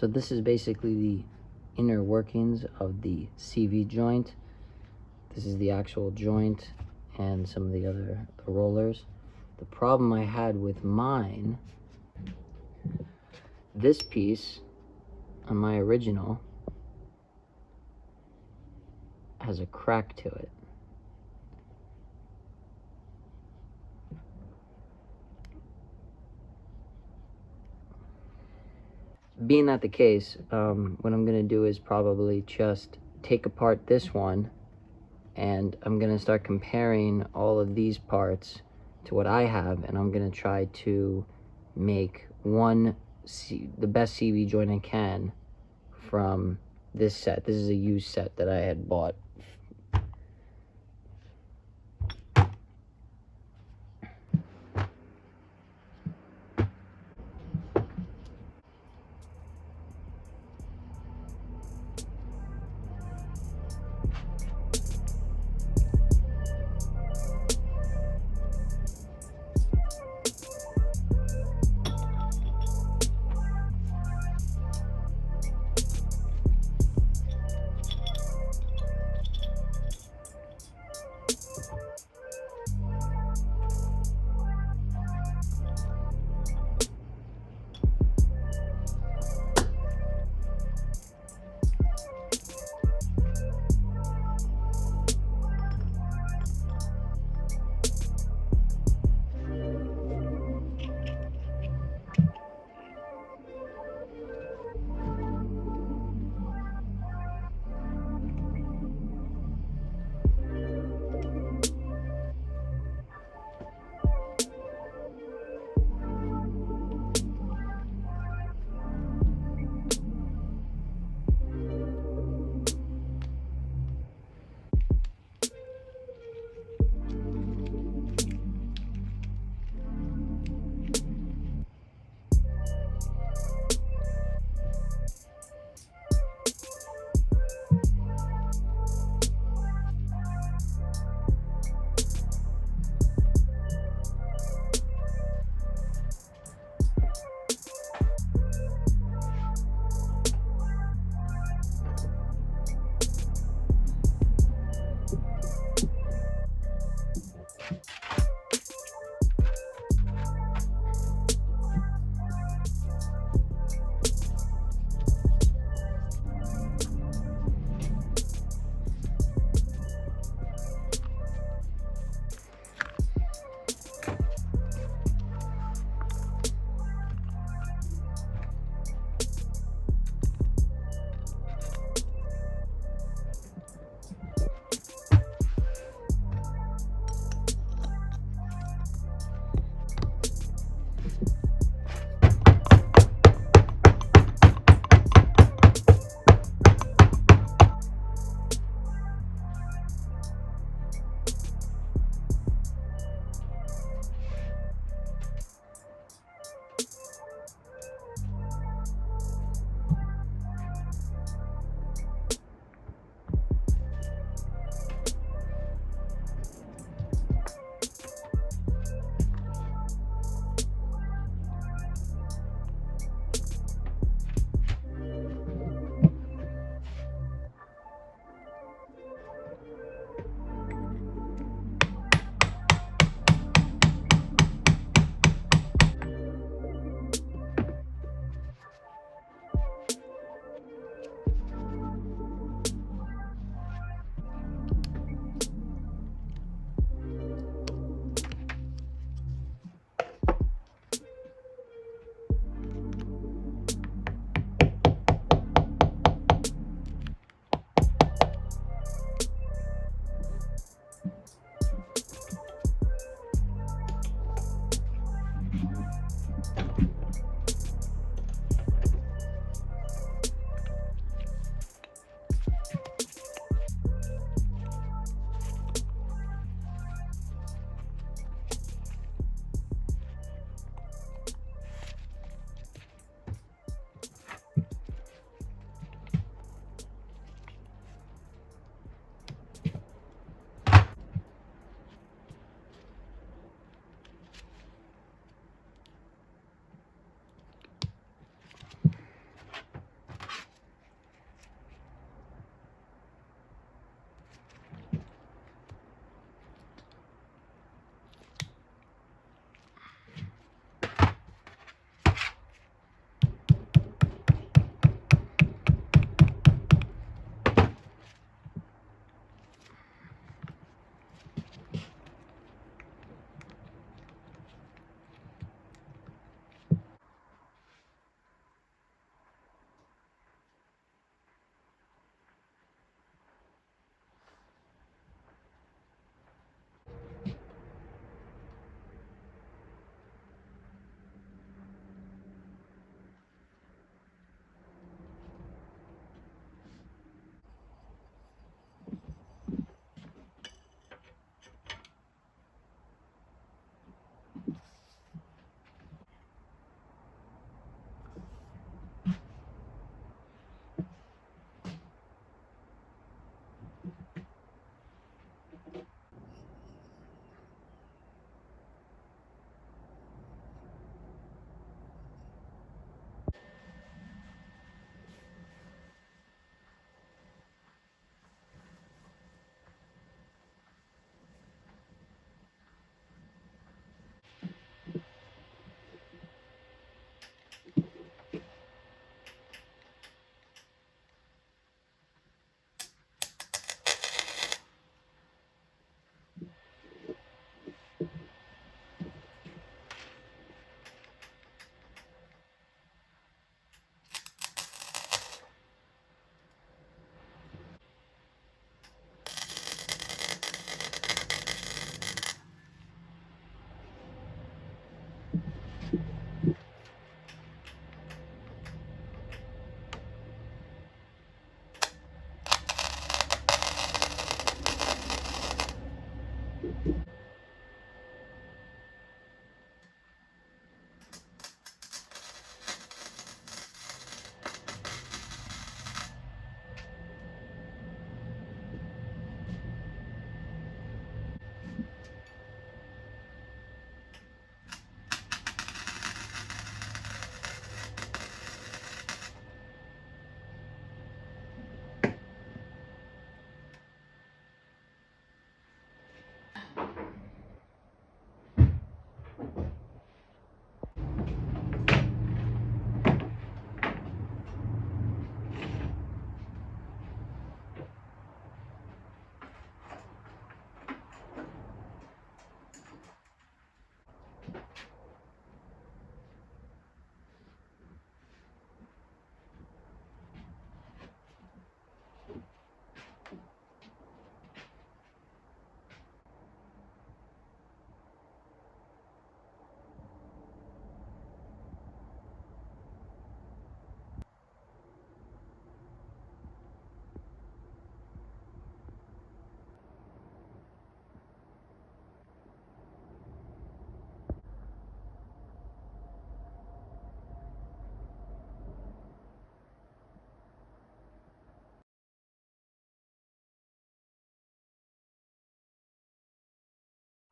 So this is basically the inner workings of the CV joint. This is the actual joint and some of the other rollers. The problem I had with mine, this piece on my original has a crack to it. Being that the case, what I'm gonna do is probably just take apart this one, and I'm gonna start comparing all of these parts to what I have, and I'm gonna try to make the best CV joint I can from this set. This is a used set that I had bought.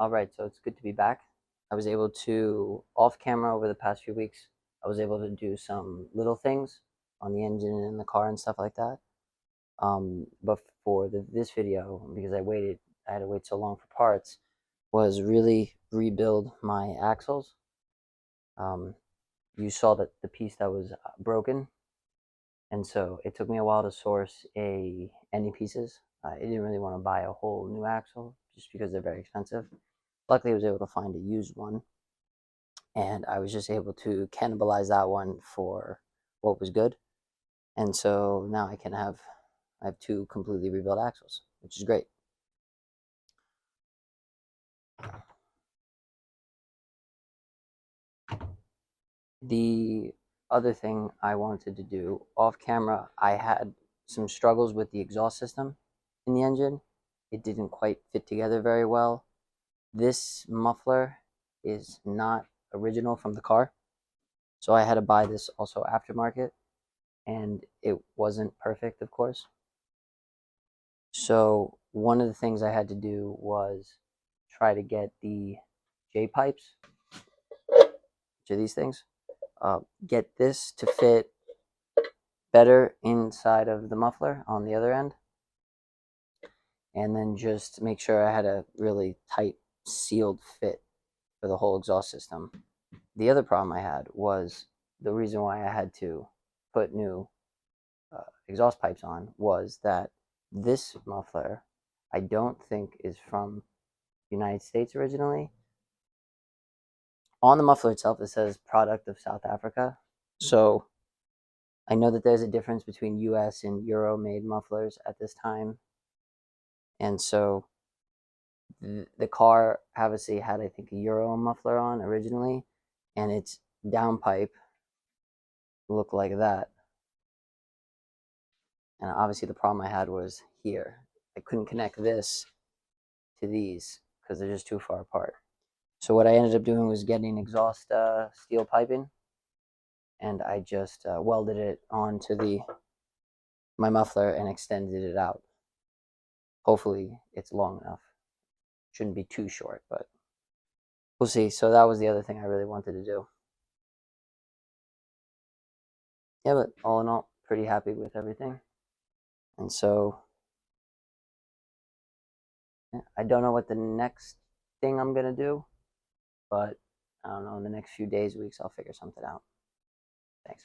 All right, so it's good to be back. I was able to, off camera over the past few weeks, I was able to do some little things on the engine and the car and stuff like that. But for this video, because I had to wait so long for parts, was really rebuild my axles. You saw that the piece that was broken, and so it took me a while to source any pieces. I didn't really want to buy a whole new axle just because they're very expensive. Luckily, I was able to find a used one, and I was just able to cannibalize that one for what was good. And so now I have two completely rebuilt axles, which is great. The other thing I wanted to do off camera, I had some struggles with the exhaust system in the engine. It didn't quite fit together very well. This muffler is not original from the car, so I had to buy this also aftermarket, and it wasn't perfect, of course. So one of the things I had to do was try to get the J pipes, which are these things, get this to fit better inside of the muffler on the other end, and then just make sure I had a really tight sealed fit for the whole exhaust system. The other problem I had was the reason why I had to put new exhaust pipes on was that this muffler I don't think is from the United States originally. On the muffler itself, it says product of South Africa. So I know that there's a difference between US and Euro made mufflers at this time. And so the car obviously had, I think, a Euro muffler on originally, and its downpipe looked like that. And obviously the problem I had was here. I couldn't connect this to these because they're just too far apart. So what I ended up doing was getting exhaust steel piping, and I just welded it onto my muffler and extended it out. Hopefully it's long enough. Shouldn't be too short, but we'll see. So that was the other thing I really wanted to do. Yeah, but all in all, pretty happy with everything. And so yeah, I don't know what the next thing I'm gonna do, but I don't know, in the next few days, weeks, I'll figure something out. Thanks.